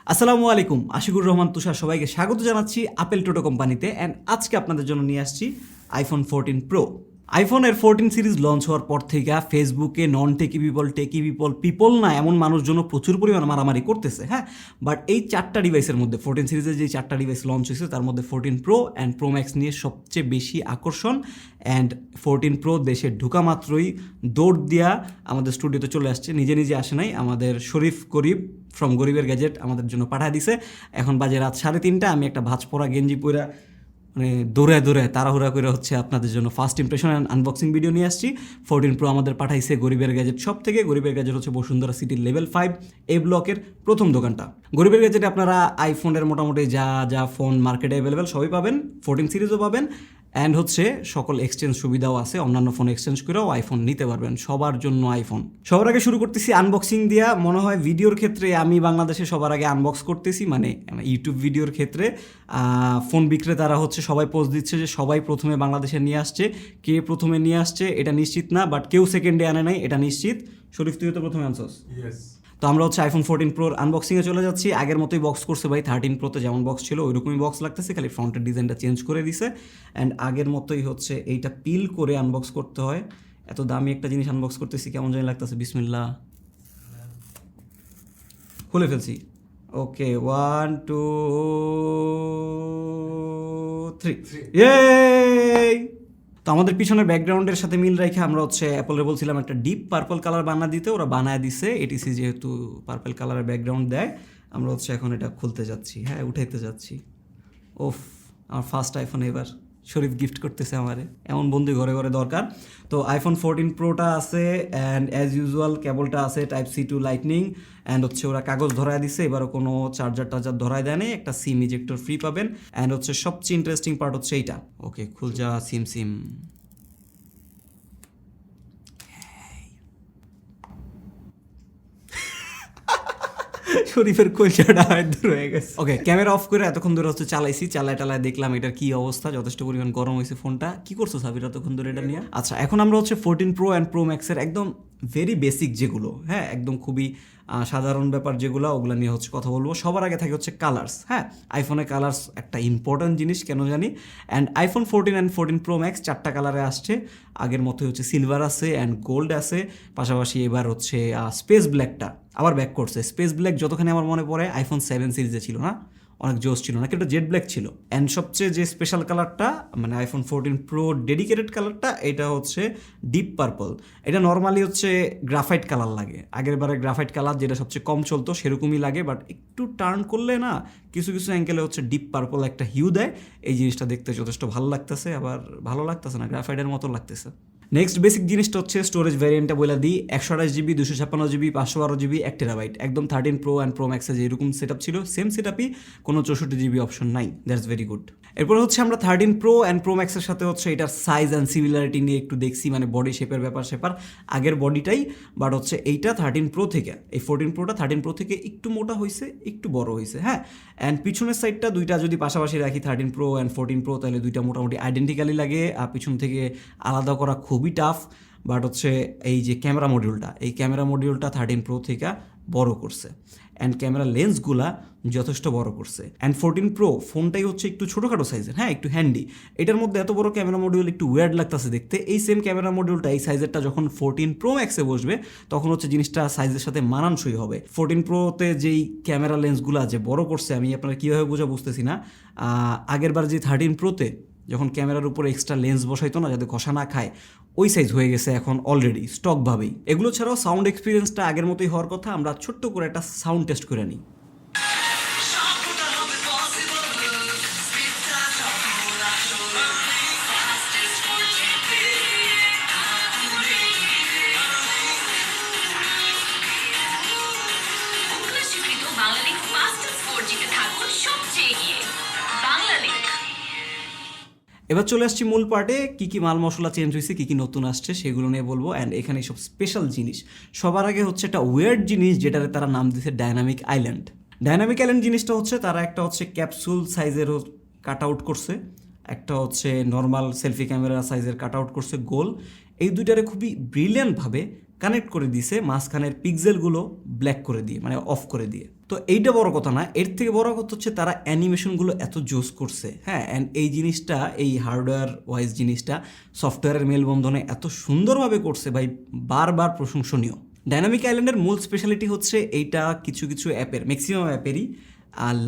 আসসালামু আলাইকুম, আশিকুর রহমান তুষার সবাইকে স্বাগত জানাচ্ছি আপেল টোটো কোম্পানিতে। অ্যান্ড আজকে আপনাদের জন্য নিয়ে আসছি আইফোন 14 প্রো। আইফোনের 14 সিরিজ লঞ্চ হওয়ার পর থেকে ফেসবুকে নন টেকি পিপল না এমন মানুষজন প্রচুর পরিমাণ মারামারি করতেছে। হ্যাঁ, বাট এই চারটা ডিভাইসের মধ্যে 14 সিরিজের যে চারটা ডিভাইস লঞ্চ হয়েছে তার মধ্যে 14 প্রো অ্যান্ড প্রো ম্যাক্স নিয়ে সবচেয়ে বেশি আকর্ষণ। অ্যান্ড 14 প্রো দেশে ঢুকা মাত্রই দৌড় দিয়া আমাদের স্টুডিওতে চলে আসছে। নিজে নিজে আসে নাই, আমাদের শরীফ গরিব ফ্রম গরিবের গ্যাজেট আমাদের জন্য পাঠিয়ে দিছে। এখন বাজে রাত 3:30, আমি একটা ভাঁজ পরা গেঞ্জি পরা মানে দৌড়ে তাড়াহুড়া করে হচ্ছে আপনাদের জন্য first impression and unboxing video নিয়ে আসছি। 14 প্রো আমাদের পাঠাইছে গরিবের গ্যাজেট সব থেকে। গরিবের গ্যাজেট হচ্ছে বসুন্ধরা সিটির লেভেল 5 এ ব্লকের প্রথম দোকানটা। গরিবের গ্যাজেটে আপনারা আইফোনের মোটামুটি যা ফোন মার্কেটে অ্যাভেলেবেল সবই পাবেন, 14 সিরিজও পাবেন। অ্যান্ড হচ্ছে সকল এক্সচেঞ্জ সুবিধাও আছে, অন্যান্য ফোন এক্সচেঞ্জ করেও আইফোন নিতে পারবেন, সবার জন্য আইফোন। সবার আগে শুরু করতেছি আনবক্সিং দিয়া। মনে হয় ভিডিওর ক্ষেত্রে আমি বাংলাদেশে সবার আগে আনবক্স করতেছি, মানে ইউটিউব ভিডিওর ক্ষেত্রে ফোন বিক্রেতারা হচ্ছে সবাই পোস্ট দিচ্ছে যে সবাই প্রথমে বাংলাদেশে নিয়ে আসছে। কে প্রথমে নিয়ে আসছে এটা নিশ্চিত না, বাট কেউ সেকেন্ডে আনে নাই এটা নিশ্চিত। শরীফ, তুই তো প্রথমে আনছস। তো আমরা হচ্ছে আইফোন 14 প্রোর আনবক্সিংয়ে চলে যাচ্ছি। আগের মতোই বক্স করছে ভাই, 13 প্রোতে যেমন বক্স ছিল ওইরকমই বক্স লাগতেছে, খালি ফ্রন্টের ডিজাইনটা চেঞ্জ করে দিছে। অ্যান্ড আগের মতোই হচ্ছে এইটা পিল করে আনবক্স করতে হয়। এত দামি একটা জিনিস আনবক্স করতেছি, কেমন জানি লাগতেছে। বিসমিল্লাহ, খুলে ফেলছি। ওকে, 1 2 3 এই তো আমাদের পিছনের ব্যাকগ্রাউন্ডের সাথে মিল রেখে আমরা হচ্ছে অ্যাপলে বলছিলাম একটা ডিপ পার্পল কালার বানা দিতে, ওরা বানায় দিছে। এটিসি যেহেতু পার্পল কালারের ব্যাকগ্রাউন্ড দেয়, আমরা হচ্ছে এখন এটা খুলতে যাচ্ছি। হ্যাঁ, উঠাইতে যাচ্ছি। ওফ, আমার ফার্স্ট আইফোন এবার শরীফ গিফট করতেছে আমারে, এমন বন্ধু ঘরে ঘরে দরকার। তো আইফোন 14 প্রোটা আছে অ্যান্ড অ্যাজ ইউজুয়াল কেবলটা আছে type C to lightning. And হচ্ছে ওরা কাগজ ধরায় দিছে, এবারও কোনো চার্জার ধরায় দেয় নেই। একটা সিম ইজেক্টর ফ্রি পাবেন। অ্যান্ড হচ্ছে সবচেয়ে ইন্টারেস্টিং পার্ট হচ্ছে এইটা। ওকে, খুল যা সিম। শরীফের কলচাটা দূর হয়ে গেছে। ওকে, ক্যামেরা অফ করে এতক্ষণ ধরে হচ্ছে চালায় দেখলাম এটার কি অবস্থা। যথেষ্ট পরিমাণ গরম হয়েছে ফোনটা। কি করছো সাবির এতক্ষণ ধরে এটা নিয়ে? আচ্ছা, এখন আমরা হচ্ছে 14 প্রো অ্যান্ড প্রো ম্যাক্সের একদম ভেরি বেসিক যেগুলো, হ্যাঁ একদম খুবই সাধারণ ব্যাপার যেগুলো, ওগুলো নিয়ে হচ্ছে কথা বলবো। সবার আগে থাকে হচ্ছে কালার্স। হ্যাঁ, আইফোনে কালার্স একটা ইম্পর্ট্যান্ট জিনিস, কেন জানি। And iPhone 14 and 14 pro max 4টা কালারে আসছে। আগের মতোই হচ্ছে সিলভার আছে অ্যান্ড গোল্ড আছে, পাশাপাশি এবার হচ্ছে স্পেস ব্ল্যাকটা আবার ব্যাক করছে। স্পেস ব্ল্যাক যতখানি আমার মনে পড়ে আইফোন 7 সিরিজে ছিল না, অনেক জোস ছিল নাকি, এটা জেড ব্ল্যাক ছিল। অ্যান্ড সবচেয়ে যে স্পেশাল কালারটা মানে আইফোন 14 প্রো ডেডিকেটেড কালারটা, এটা হচ্ছে ডিপ পার্পল। এটা নর্মালি হচ্ছে গ্রাফাইট কালার লাগে, আগের বারে গ্রাফাইট কালার যেটা সবচেয়ে কম চলতো সেরকমই লাগে, বাট একটু টার্ন করলে না কিছু অ্যাঙ্গেলে হচ্ছে ডিপ পার্পল একটা হিউ দেয়। এই জিনিসটা দেখতে যথেষ্ট ভালো লাগতেছে, আবার ভালো লাগতেছে না, গ্রাফাইটের মতো লাগতেছে। নেক্সট বেসিক জিনিসটা হচ্ছে স্টোরেজ ভ্যারিয়েন্টটা বলে দিই। 128 জিবি, 256 জিবি, 512 জিবি, 1 টেরাবাইট। একদম 13 প্রো অ্যান্ড প্রো ম্যাক্সে যেরকম সেট আপ ছিল সেম সেট আপই, কোনো 64 জিবি অপশন নাই। That's very good. এরপর হচ্ছে আমরা 13 প্রো অ্যান্ড প্রো ম্যাক্সের সাথে হচ্ছে এটার সাইজ অ্যান্ড সিমিলারিটি নিয়ে একটু দেখছি, মানে বডি শেপের ব্যাপার আগের বডিটাই, বাট হচ্ছে এইটা 13 প্রো থেকে, এই 14 প্রোটা 13 প্রো থেকে একটু মোটা হয়েছে, একটু বড় হয়েছে। হ্যাঁ, অ্যান্ড পিছনের সাইডটা দুইটা যদি পাশাপাশি রাখি 13 প্রো অ্যান্ড 14 প্রো, তাহলে দুইটা মোটামুটি আইডেন্টিক্যালি লাগে। আর পিছন থেকে আলাদা করা খুবই টাফ। বাট হচ্ছে এই যে ক্যামেরা মডিউলটা, এই ক্যামেরা মডিউলটা 13 প্রো থেকে বড় করছে। অ্যান্ড ক্যামেরা লেন্সগুলা যথেষ্ট বড় করছে। অ্যান্ড 14 প্রো ফোনটাই হচ্ছে একটু ছোটোখাটো সাইজের, হ্যাঁ একটু হ্যান্ডি। এটার মধ্যে এত বড় ক্যামেরা মডিউল একটু ওয়ার্ড লাগতেছে দেখতে। এই সেম ক্যামেরা মডিউলটা এই সাইজেরটা যখন 14 প্রো ম্যাক্সে বসবে তখন হচ্ছে জিনিসটা সাইজের সাথে মানানসই হবে। 14 প্রোতে যেই ক্যামেরা লেন্সগুলো যে বড় করছে, আমি আপনারা কীভাবে বুঝতেছি না। আগের বার যে 13 প্রোতে যখন ক্যামেরার উপরে এক্সট্রা লেন্স বসাইতো না যাতে ঘষা না খায়, ওই সাইজ হয়ে গেছে এখন অলরেডি স্টকভাবেই। এগুলো ছাড়াও সাউন্ড এক্সপিরিয়েন্সটা আগের মতোই হওয়ার কথা। আমরা ছোট্ট করে একটা সাউন্ড টেস্ট করে নিই। এবার চলে আসছি মূল পার্টে, কী কী মাল মশলা চেঞ্জ হয়েছে, কী কী নতুন আসছে সেগুলো নিয়ে বলবো। অ্যান্ড এখানে সব স্পেশাল জিনিস, সবার আগে হচ্ছে একটা ওয়ার্ড জিনিস যেটারে তারা নাম দিয়েছে ডায়নামিক আইল্যান্ড। ডায়নামিক আইল্যান্ড জিনিসটা হচ্ছে তারা একটা হচ্ছে ক্যাপসুল সাইজের কাট আউট করছে, একটা হচ্ছে নর্মাল সেলফি ক্যামেরা সাইজের কাট আউট করছে গোল। এই দুইটারে খুবই ব্রিলিয়ান্টভাবে কানেক্ট করে দিয়েছে, মাঝখানের পিক্সেলগুলো ব্ল্যাক করে দিয়ে, মানে অফ করে দিয়ে। তো এইটা বড় কথা না, এর থেকে বড় কথা হচ্ছে তারা অ্যানিমেশনগুলো এত জোস করছে। হ্যাঁ, অ্যান্ড এই জিনিসটা, এই হার্ডওয়্যার ওয়াইজ জিনিসটা সফটওয়্যারের মেলবন্ধনে এত সুন্দরভাবে করছে ভাই, বারবার প্রশংসনীয়। ডায়নামিক আইল্যান্ডের মূল স্পেশালিটি হচ্ছে এইটা কিছু কিছু অ্যাপের, ম্যাক্সিমাম অ্যাপেরই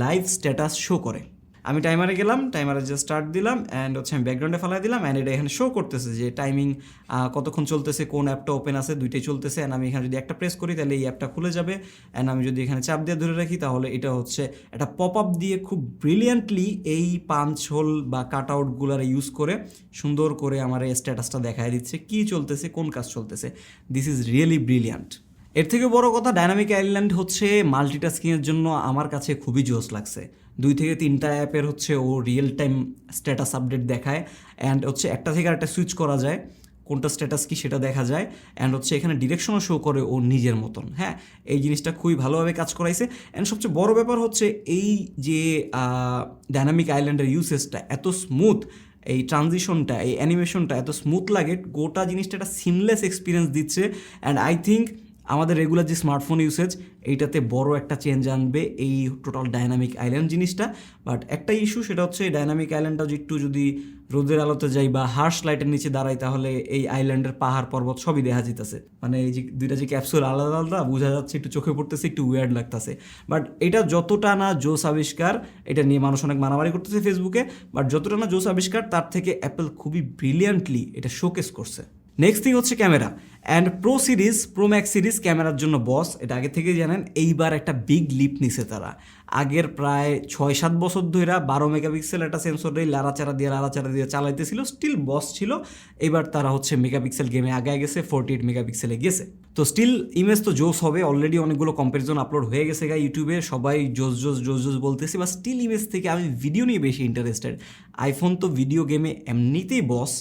লাইভ স্ট্যাটাস শো করে। আমি টাইমারে গেলাম, টাইমারে যে স্টার্ট দিলাম অ্যান্ড হচ্ছে আমি ব্যাকগ্রাউন্ডে ফেলাই দিলাম, অ্যান্ড এটা এখানে শো করতেছে যে টাইমিং কতক্ষণ চলতেছে, কোন অ্যাপটা ওপেন আছে, দুইটাই চলতেছে। অ্যান্ড আমি এখানে যদি একটা প্রেস করি তাহলে এই অ্যাপটা খুলে যাবে, অ্যান্ড আমি যদি এখানে চাপ দিয়ে ধরে রাখি তাহলে এটা হচ্ছে একটা পপ আপ দিয়ে খুব ব্রিলিয়ান্টলি এই পাঞ্চ হোল বা কাট আউটগুলার ইউজ করে সুন্দর করে আমার এই স্ট্যাটাসটা দেখায় দিচ্ছে কী চলতেছে, কোন কাজ চলতেছে। This is really brilliant. এর থেকে বড় কথা, ডায়নামিক আইল্যান্ড হচ্ছে মাল্টিটাস্কিংয়ের জন্য আমার কাছে খুবই জোস লাগছে। 2 থেকে 3টা অ্যাপের হচ্ছে ও রিয়েল টাইম স্ট্যাটাস আপডেট দেখায়, অ্যান্ড হচ্ছে একটা থেকে আরেকটা সুইচ করা যায়, কোনটা স্ট্যাটাস কি সেটা দেখা যায়, অ্যান্ড হচ্ছে এখানে ডিরেকশনও শো করে ও নিজের মতন। হ্যাঁ, এই জিনিসটা খুবই ভালোভাবে কাজ করাইছে। অ্যান্ড সবচেয়ে বড় ব্যাপার হচ্ছে এই যে ডায়নামিক আইল্যান্ডের ইউসেজটা এত স্মুথ, এই ট্রানজিশনটা, এই অ্যানিমেশনটা এত স্মুথ লাগে, গোটা জিনিসটা একটা সিমলেস এক্সপিরিয়েন্স দিচ্ছে। অ্যান্ড আই থিঙ্ক আমাদের রেগুলার যে স্মার্টফোন ইউসেজ, এইটাতে বড় একটা চেঞ্জ আনবে এই টোটাল ডায়নামিক আইল্যান্ড জিনিসটা। বাট একটা ইস্যু, সেটা হচ্ছে ডায়নামিক আইল্যান্ডটা একটু যদি রোদের আলোতে যাই বা হার্শ লাইটের নিচে দাঁড়াই তাহলে এই আইল্যান্ডের পাহাড় পর্বত সবই দেখা যেতেছে। মানে এই যে দুইটা যে ক্যাপসুল আলাদা আলাদা বোঝা যাচ্ছে, একটু চোখে পড়তেছে, একটু উইয়ার্ড লাগতেছে। বাট এটা যতটা না জোস আবিষ্কার, এটা নিয়ে মানুষ অনেক মারামারি করতেছে ফেসবুকে, বাট যতটা না জোস আবিষ্কার তার থেকে অ্যাপেল খুবই ব্রিলিয়ান্টলি এটা শোকেস করছে। নেক্সট থিং হচ্ছে camera. And pro series, pro max series ক্যামেরার জন্য বস, এটা আগে থেকেই জানেন। এইবার একটা বিগ লিপ নিছে তারা। আগের প্রায় 6-7 বছর ধরে 12 মেগাপিক্সেল একটা সেন্সর দিয়ে লাড়াচাড়া দিয়ে চালাইতেছিল, স্টিল বস ছিল। এবার তারা হচ্ছে মেগাপিক্সেল গেমে আগে গেছে, 48 মেগাপিক্সেলে গেছে। তো স্টিল ইমেজ তো জোস হবে, অলরেডি অনেকগুলো কম্প্যারিজন আপলোড হয়ে গেছে ইউটিউবে, সবাই জোস জোস জোস জোস বলতেছে। বা স্টিল ইমেজ থেকে আমি ভিডিও নিয়ে বেশি ইন্টারেস্টেড। আইফোন তো ভিডিও গেমে এমনিতেই বস,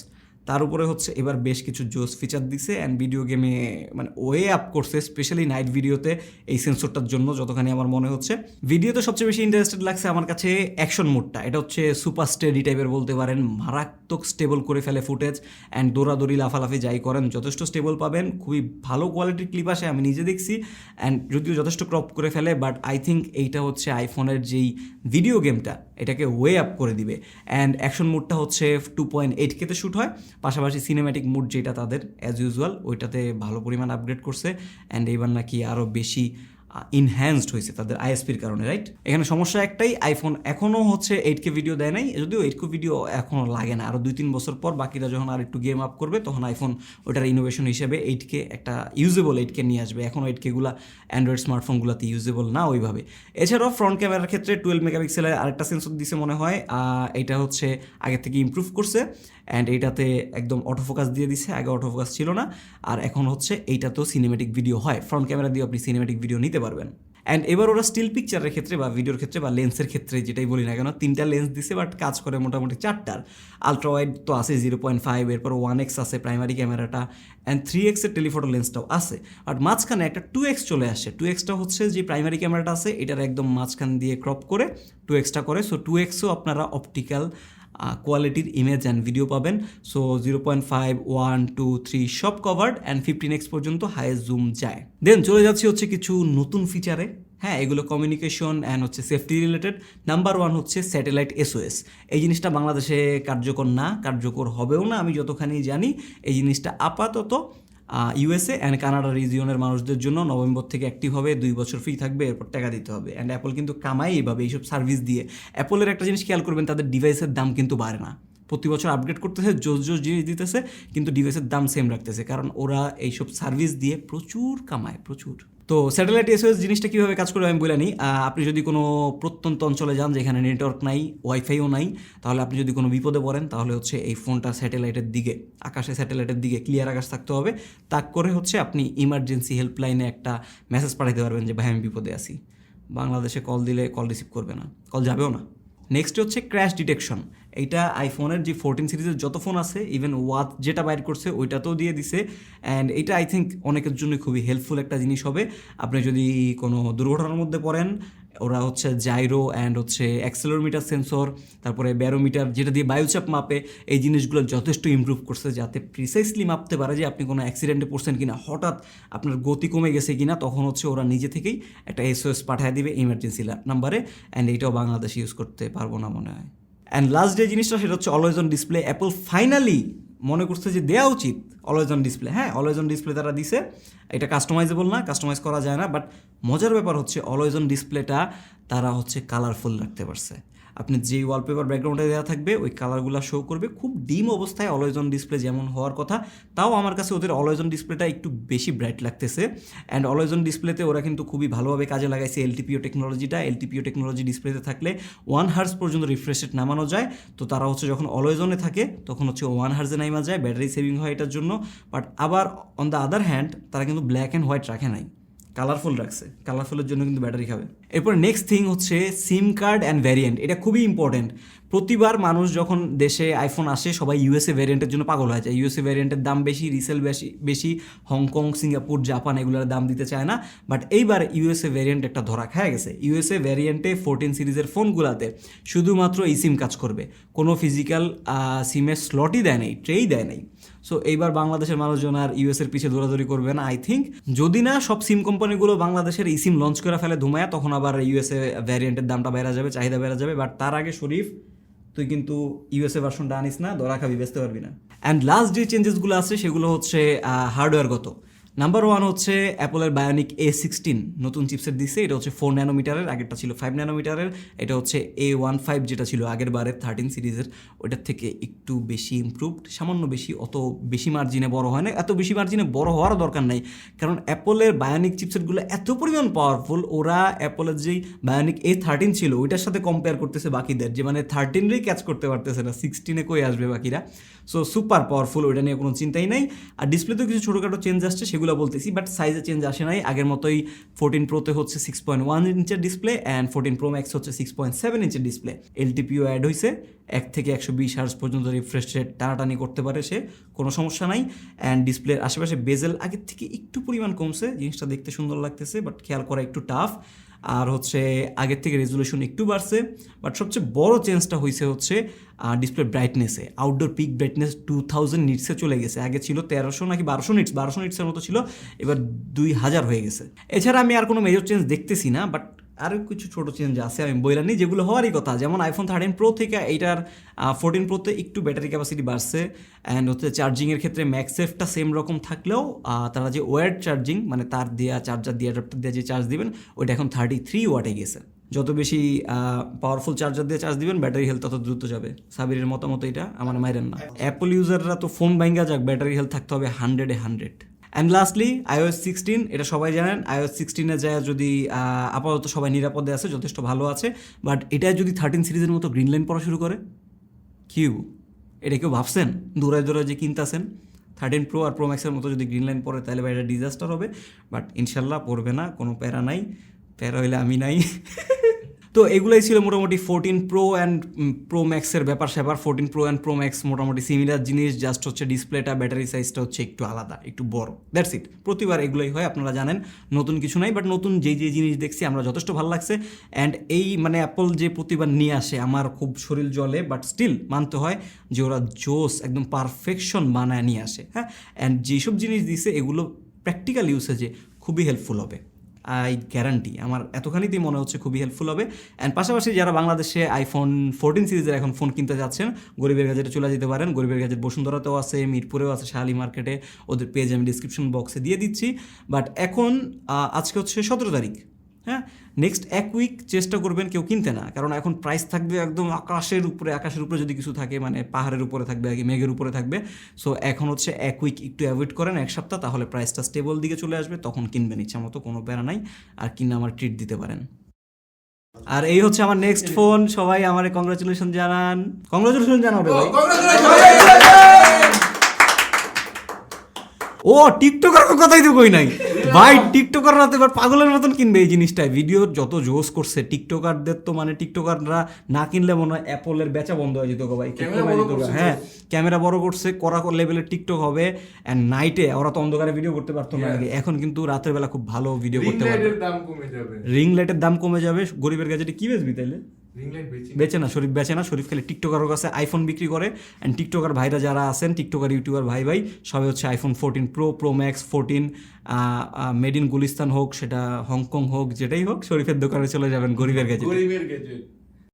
তার উপরে হচ্ছে এবার বেশ কিছু জোস ফিচার দিছে অ্যান্ড ভিডিও গেমে মানে ওয়ে আপ করছে, স্পেশালি নাইট ভিডিওতে এই সেন্সরটার জন্য যতখানি আমার মনে হচ্ছে। ভিডিওতে সবচেয়ে বেশি ইন্টারেস্টেড লাগছে আমার কাছে অ্যাকশন মোডটা। এটা হচ্ছে সুপার স্টেডি টাইপের বলতে পারেন, মারাত্মক স্টেবল করে ফেলে ফুটেজ, অ্যান্ড দৌড়াদৌড়ি লাফালাফি যাই করেন যথেষ্ট স্টেবল পাবেন, খুবই ভালো কোয়ালিটির ক্লিপ আসে, আমি নিজে দেখছি। অ্যান্ড যদিও যথেষ্ট ক্রপ করে ফেলে, বাট আই থিঙ্ক এইটা হচ্ছে আইফোনের যেই ভিডিও গেমটা এটাকে ওয়ে আপ করে দিবে। অ্যান্ড অ্যাকশন মোডটা হচ্ছে 2.8K-তে শ্যুট হয়, পাশাপাশি সিনেম্যাটিক মুড যেটা তাদের অ্যাজ ইউজুয়াল ওইটাতে ভালো পরিমাণ আপগ্রেড করছে। অ্যান্ড এইবার নাকি আরও বেশি ইনহ্যান্সড হয়েছে তাদের আইএসপির কারণে, রাইট? এখানে সমস্যা একটাই, আইফোন এখনও হচ্ছে 8K ভিডিও দেয় নাই, যদিও 8K ভিডিও এখনও লাগে না, আরও 2-3 বছর পর বাকিরা যখন আর একটু গেম আপ করবে তখন আইফোন ওটার ইনোভেশন হিসেবে 8K একটা ইউজেবল 8K নিয়ে আসবে। এখনও 8K-গুলা অ্যান্ড্রয়েড স্মার্টফোনগুলোতে ইউজেবল না ওইভাবে। এছাড়াও ফ্রন্ট ক্যামেরার ক্ষেত্রে 12 মেগাপিক্সেলের আরেকটা সেন্সর দিছে মনে হয়, এটা হচ্ছে আগের থেকে ইমপ্রুভ করছে। অ্যান্ড এইটাতে একদম অটোফোকাস দিয়ে দিছে, আগে অটোফোকাস ছিল না। আর এখন হচ্ছে এইটাতেও সিনেমেটিক ভিডিও হয়, ফ্রন্ট ক্যামেরা দিয়ে আপনি সিনেমেটিক ভিডিও নিতে পারবেন। অ্যান্ড এবার ওরা স্টিল পিকচারের ক্ষেত্রে বা ভিডিওর ক্ষেত্রে বা লেন্সের ক্ষেত্রে যেটাই বলি না কেন, 3টা লেন্স দিছে, বাট কাজ করে মোটামুটি 4টার। আলট্রা ওয়াইড তো আছে 0.5, এরপর 1x আছে প্রাইমারি ক্যামেরাটা, অ্যান্ড 3x-এর টেলিফোটো লেন্সটাও আছে। বাট মাঝখানে একটা 2x চলে আসে। 2x-টা হচ্ছে যে প্রাইমারি ক্যামেরাটা আছে এটার একদম মাঝখান দিয়ে ক্রপ করে 2x-টা করে। সো 2x-ও আপনারা অপটিক্যাল কোয়ালিটির ইমেজ অ্যান্ড ভিডিও পাবেন। সো 0.5, 1, 2, 3 সব কভার্ড, অ্যান্ড 15x পর্যন্ত হাইয়েস্ট জুম যায়। দেন চলে যাচ্ছি হচ্ছে কিছু নতুন ফিচারে। হ্যাঁ, এগুলো কমিউনিকেশন অ্যান্ড হচ্ছে সেফটি রিলেটেড। নাম্বার 1 হচ্ছে স্যাটেলাইট SOS। এই জিনিসটা বাংলাদেশে কার্যকর না, কার্যকর হবেও না আমি যতখানি জানি। এই জিনিসটা আপাতত USA অ্যান্ড কানাডা রিজিয়নের মানুষদের জন্য নভেম্বর থেকে অ্যাক্টিভ হবে, 2 বছর ফ্রি থাকবে, এরপর টাকা দিতে হবে। অ্যান্ড অ্যাপল কিন্তু কামাই এইভাবে এইসব সার্ভিস দিয়ে। অ্যাপলের একটা জিনিস খেয়াল করবেন, তাদের ডিভাইসের দাম কিন্তু বাড়ে না, প্রতি বছর আপগ্রেড করতেছে, জোস জোস জিনিস দিতেছে, কিন্তু ডিভাইসের দাম সেম রাখতেছে, কারণ ওরা এইসব সার্ভিস দিয়ে প্রচুর কামায়, প্রচুর। তো স্যাটেলাইট SOS জিনিসটা কীভাবে কাজ করবে আমি বলে নিই। আপনি যদি কোনো প্রত্যন্ত অঞ্চলে যান যেখানে নেটওয়ার্ক নাই, ওয়াইফাইও নাই, তাহলে আপনি যদি কোনো বিপদে পড়েন তাহলে হচ্ছে এই ফোনটা স্যাটেলাইটের দিকে, আকাশে স্যাটেলাইটের দিকে ক্লিয়ার আকাশ থাকতে হবে, তাক করে হচ্ছে আপনি ইমার্জেন্সি হেল্পলাইনে একটা মেসেজ পাঠাতে পারবেন যে ভাই আমি বিপদে আছি। বাংলাদেশে কল দিলে কল রিসিভ করবে না, কল যাবেও না। নেক্সট হচ্ছে ক্র্যাশ ডিটেকশন। এইটা আইফোনের যে 14 সিরিজের যত ফোন আছে ইভেন ওয়াচ যেটা বাইর করছে ওইটাতেও দিয়ে দিছে। অ্যান্ড এটা আই থিঙ্ক অনেকের জন্য খুবই হেল্পফুল একটা জিনিস হবে। আপনি যদি কোনো দুর্ঘটনার মধ্যে পড়েন, ওরা হচ্ছে জাইরো অ্যান্ড হচ্ছে অ্যাক্সেলোমিটার সেন্সর, তারপরে ব্যারোমিটার যেটা দিয়ে বায়ুচাপ মাপে, এই জিনিসগুলো যথেষ্ট ইমপ্রুভ করছে যাতে প্রিসাইসলি মাপতে পারে যে আপনি কোনো অ্যাক্সিডেন্টে পড়ছেন কিনা, হঠাৎ আপনার গতি কমে গেছে কিনা, তখন হচ্ছে ওরা নিজে থেকেই একটা SOS পাঠিয়ে দিবে ইমার্জেন্সি নাম্বারে। অ্যান্ড এইটাও বাংলাদেশে ইউজ করতে পারবো না মনে হয়। অ্যান্ড লাস্ট যে জিনিসটা সেটা হচ্ছে always on display. Apple finally মনে করছে যে দেওয়া উচিত অলওয়েজ অন ডিসপ্লে। হ্যাঁ, অলওয়েজ অন ডিসপ্লে তারা দিছে, এটা কাস্টমাইজেবল না, কাস্টমাইজ করা যায় না, বাট মজার ব্যাপার হচ্ছে অলওয়েজ অন ডিসপ্লেটা তারা হচ্ছে কালারফুল রাখতে পারছে। আপনি যেই ওয়ালপেপার ব্যাকগ্রাউন্ডে দেওয়া থাকবে ওই কালারগুলো শো করবে, খুব ডিম অবস্থায় অলওয়েজ অন ডিসপ্লে যেমন হওয়ার কথা। তাও আমার কাছে ওদের অলওয়েজ অন ডিসপ্লেটা একটু বেশি ব্রাইট লাগতেছে। অ্যান্ড অলওয়েজ অন ডিসপ্লেতে ওরা কিন্তু খুবই ভালোভাবে কাজে লাগাইছে LTPO টেকনোলজিটা। LTPO টেকনোলজি ডিসপ্লেতে থাকলে 1 হার্জ পর্যন্ত রিফ্রেশ রেট নামানো যায়। তো তারা হচ্ছে যখন অলওয়েজ অনে থাকে তখন হচ্ছে 1 হার্জে নামা যায়, ব্যাটারি সেভিং হয় এটার জন্য। বাট আবার অন দ্য আদার হ্যান্ড তারা কিন্তু ব্ল্যাক অ্যান্ড হোয়াইট রাখে নাই, কালারফুল রাখছে। কালারফুলের জন্য কিন্তু ব্যাটারি খাবে। এরপর নেক্সট থিং হচ্ছে সিম কার্ড অ্যান্ড ভ্যারিয়েন্ট। এটা খুবই ইম্পর্টেন্ট। প্রতিবার মানুষ যখন দেশে আইফোন আসে সবাই USA ভ্যারিয়েন্টের জন্য পাগল হয়ে যায়। USA ভ্যারিয়েন্টের দাম বেশি, রিসেল বেশি, হংকং, সিঙ্গাপুর, জাপান এগুলোর দাম দিতে চায় না। বাট এইবার USA ভ্যারিয়েন্ট একটা ধরা খায় গেছে। USA ভ্যারিয়েন্টে 14 সিরিজের ফোনগুলোতে শুধুমাত্র সিম কাজ করবে, কোনো ফিজিক্যাল সিমের স্লটই দেয় নাই, ট্রেই দেয় নাই। সো এইবার বাংলাদেশের মানুষজন আর ইউএসের পিছিয়ে দৌড়াদৌড়ি করবে না আই থিঙ্ক। যদি না সব সিম কোম্পানিগুলো বাংলাদেশের সিম লঞ্চ করে ফেলে ধুমায়া, তখন আবার USA ভ্যারিয়েন্টের দামটা বেড়ে যাবে, চাহিদা বেড়ে যাবে। বাট তার আগে শরীফ তুই কিন্তু USA ভার্সনটা আনিস না, ধরা খাবি, বেচতে পারবি না। অ্যান্ড লাস্ট যে চেঞ্জেসগুলো আছে সেগুলো হচ্ছে হার্ডওয়্যারগত। নাম্বার 1 হচ্ছে অ্যাপলের বায়োনিক A16 নতুন চিপসেট দিচ্ছে। এটা হচ্ছে 4 ন্যানোমিটারের, আগেরটা ছিল 5 ন্যানোমিটারের। এটা হচ্ছে A15 যেটা ছিল আগের বারের 13 সিরিজের, ওইটার থেকে একটু বেশি ইমপ্রুভড, সামান্য বেশি, অত বেশি মার্জিনে বড় হয় না। এত বেশি মার্জিনে বড় হওয়ারও দরকার নাই, কারণ অ্যাপলের বায়োনিক চিপসেটগুলো এত পরিমাণ পাওয়ারফুল। ওরা অ্যাপলের যেই বায়োনিক A13 ছিল ওইটার সাথে কম্পেয়ার করতেছে বাকিদের, যে মানে 13রেই ক্যাচ করতে পারতেছে না, 16-এ কই আসবে বাকিরা। সো সুপার পাওয়ারফুল, ওইটা নিয়ে কোনো চিন্তাই নাই। আর ডিসপ্লেতেও কিছু ছোটোখাটো চেঞ্জ আসছে, সেগুলো বলতেছি, বাট সাইজে চেঞ্জ আসে নাই। আগের মতোই 14 প্রোতে হচ্ছে 6.1 ইঞ্চের ডিসপ্লে অ্যান্ড 14 Pro Max হচ্ছে 6.7 ইঞ্চের ডিসপ্লে। LTPO অ্যাড হয়েছে, 1 থেকে 120 হার্জ পর্যন্ত রিফ্রেশ রেট টানাটানি করতে পারে সে, কোনো সমস্যা নাই। অ্যান্ড ডিসপ্লের আশেপাশে বেজেল আগের থেকে একটু পরিমাণ কমছে, জিনিসটা দেখতে সুন্দর লাগতেছে, বাট খেয়াল করা একটু টাফ। আর হচ্ছে আগের থেকে রেজুলেশন একটু বাড়ছে। বাট সবচেয়ে বড় চেঞ্জটা হয়েছে হচ্ছে ডিসপ্লে ব্রাইটনেসে। আউটডোর পিক ব্রাইটনেস 2000 নিটসে চলে গেছে। আগে ছিল 1300 নাকি 1200 নিটসের মতো ছিল, এবার 2000 হয়ে গেছে। এছাড়া আমি আর কোনো মেজর চেঞ্জ দেখতেছি না, বাট আরও কিছু ছোটো চেঞ্জ আছে আমি বললাম যেগুলো হওয়ারই কথা। যেমন iPhone 13 Pro থেকে এইটার 14 Proতে একটু ব্যাটারি ক্যাপাসিটি বাড়ছে। অ্যান্ড হচ্ছে চার্জিংয়ের ক্ষেত্রে ম্যাক্সেফটা সেম রকম থাকলেও তারা যে ওয়্যার্ড চার্জিং, মানে তার দেওয়া চার্জার দিয়ে অ্যাডাপ্টার দিয়ে যে চার্জ দিবেন, ওইটা এখন 33 ওয়াটে গেছে। যত বেশি পাওয়ারফুল চার্জার দিয়ে চার্জ দিবেন ব্যাটারি হেলথ তত দ্রুত যাবে। সাবিরের মতামত এটা, আমার মাইরেন না। অ্যাপল ইউজাররা তো ফোন ভাঙ্গা যাক, ব্যাটারি হেলথ থাকতে হবে 100-এ 100। অ্যান্ড লাস্টলি iOS 16, এটা সবাই জানেন। iOS 16-এ যায় যদি আপাতত সবাই নিরাপদে আছে, যথেষ্ট ভালো আছে। বাট এটা যদি 13 সিরিজের মতো গ্রিন লাইন পড়া শুরু করে, কিউ এটা কেউ ভাবছেন দৌড়ায় দৌড়ায় যে কিনতেছেন? 13 Pro আর Pro Max-এর মতো যদি গ্রিন লাইন পড়ে তাহলে এটা ডিজাস্টার হবে। বাট ইনশাল্লাহ পড়বে না, কোনো প্যারা নাই, প্যারা হইলে আমি নাই। তো এগুলোই ছিল মোটামুটি 14 Pro অ্যান্ড Pro Max-এর ব্যাপার স্যাপার। 14 Pro অ্যান্ড Pro Max মোটামুটি সিমিলার জিনিস, জাস্ট হচ্ছে ডিসপ্লেটা, ব্যাটারি সাইজটা হচ্ছে একটু আলাদা, একটু বড়, দ্যাটস ইট। প্রতিবার এগুলোই হয়, আপনারা জানেন, নতুন কিছু নাই। বাট নতুন যে জিনিস দেখছি আমরা যথেষ্ট ভালো লাগছে। অ্যান্ড এই মানে অ্যাপল যে প্রতিবার নিয়ে আসে আমার খুব শরীর জ্বলে, বাট স্টিল মানতে হয় যে ওরা জোস একদম পারফেকশন বানায় নিয়ে আসে। হ্যাঁ, অ্যান্ড যেসব জিনিস দিছে এগুলো প্র্যাকটিক্যাল ইউসেজে খুবই হেল্পফুল হবে, আই গ্যারান্টি। আমার এতখানিতেই মনে হচ্ছে খুবই হেল্পফুল হবে। অ্যান্ড পাশাপাশি যারা বাংলাদেশে iPhone 14 সিরিজের এখন ফোন কিনতে যাচ্ছেন, গরিবের গাজেটে চলে যেতে পারেন। গরিবের গাজেট বসুন্ধরাতেও আছে, মিরপুরেও আছে, শাহালি মার্কেটে, ওদের পেজ আমি ডিসক্রিপশন বক্সে দিয়ে দিচ্ছি। বাট এখন আজকে হচ্ছে 17 তারিখ। হ্যাঁ, নেক্সট 1 উইক চেষ্টা করবেন কেউ কিনতে না, কারণ এখন প্রাইস থাকবে একদম আকাশের উপরে। আকাশের উপরে যদি কিছু থাকে, মানে পাহাড়ের উপরে থাকবে আর কি, মেঘের উপরে থাকবে। সো এখন হচ্ছে 1 উইক একটু অ্যাভয়েড করেন, 1 সপ্তাহ, তাহলে প্রাইসটা স্টেবল দিকে চলে আসবে, তখন কিনবেন ইচ্ছা মতো, কোনো প্যারা নাই। আর কিনে আমার ট্রিট দিতে পারেন। আর এই হচ্ছে আমার নেক্সট ফোন। সবাই আমার কংগ্রাচুলেশন জানান, কংগ্রাচুলেশন জানাও রে ভাই। ও টিকটকার কথাই তো কই নাই ভাই, টিকটকাররা তো এবার পাগলের মতন কিনবে এই জিনিসটা। ভিডিও যত জোস করছে টিকটকারদের, তো মানে টিকটকাররা না কিনলে মনে হয় অ্যাপলের বেচা বন্ধ হয়ে যেত গো ভাই। হ্যাঁ, ক্যামেরা বড় করছে, কড়া লেভেলের টিকটক হবে। অ্যান্ড নাইটে ওরা তো অন্ধকারে ভিডিও করতে পারতো না আগে, এখন কিন্তু রাতের বেলা খুব ভালো ভিডিও করতে পারবে। রিং লাইটের দাম কমে যাবে। গরিবের গ্যাজেটে কি বেচবি তাইলে? বেচে না, শরীফ বেচে না। শরীফ খালি টিকটকারের কাছে আইফোন বিক্রি করে। অ্যান্ড টিকটকার ভাইরা যারা আছেন, টিকটকার ইউটিউবার ভাই সবাই হচ্ছে iPhone 14 pro, pro max, 14 made in Gulistan হোক, সেটা হংকং হোক, যেটাই হোক, শরীফের দোকানে চলে যাবেন গরিবের গ্যাজেট।